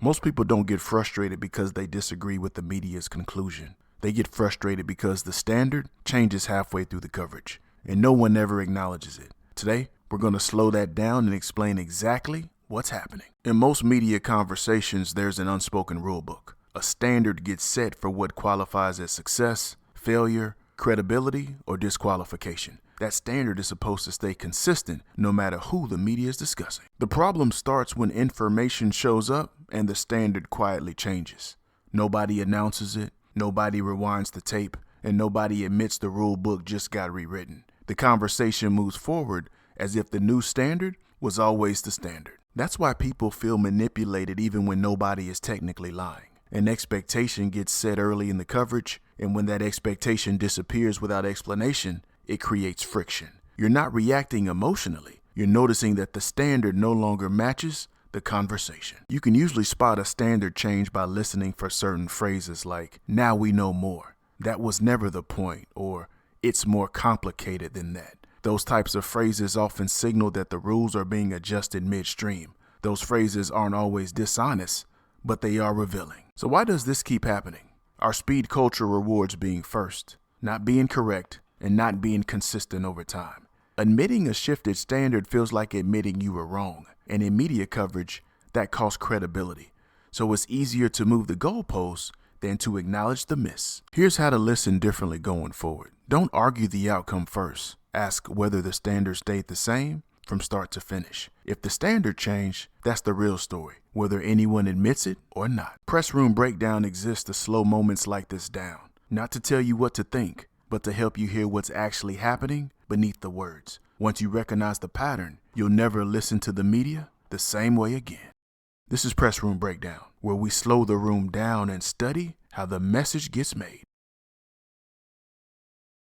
Most people don't get frustrated because they disagree with the media's conclusion. They get frustrated because the standard changes halfway through the coverage, and no one ever acknowledges it. Today, we're going to slow that down and explain exactly what's happening. In most media conversations, there's an unspoken rulebook. A standard gets set for what qualifies as success, failure, credibility, or disqualification. That standard is supposed to stay consistent no matter who the media is discussing. The problem starts when information shows up and the standard quietly changes. Nobody announces it, nobody rewinds the tape, and nobody admits the rule book just got rewritten. The conversation moves forward as if the new standard was always the standard. That's why people feel manipulated even when nobody is technically lying. An expectation gets set early in the coverage, and when that expectation disappears without explanation, it creates friction. You're not reacting emotionally. You're noticing that the standard no longer matches the conversation. You can usually spot a standard change by listening for certain phrases like, "Now we know more," "That was never the point," or "It's more complicated than that." Those types of phrases often signal that the rules are being adjusted midstream. Those phrases aren't always dishonest, but they are revealing. So why does this keep happening? Our speed culture rewards being first, not being correct, and not being consistent over time. Admitting a shifted standard feels like admitting you were wrong, and in media coverage, that costs credibility. So it's easier to move the goalposts than to acknowledge the miss. Here's how to listen differently going forward. Don't argue the outcome first. Ask whether the standard stayed the same from start to finish. If the standard changed, that's the real story, whether anyone admits it or not. Press room breakdown exists to slow moments like this down, not to tell you what to think, but to help you hear what's actually happening beneath the words. Once you recognize the pattern, you'll never listen to the media the same way again. This is Press Room Breakdown, where we slow the room down and study how the message gets made.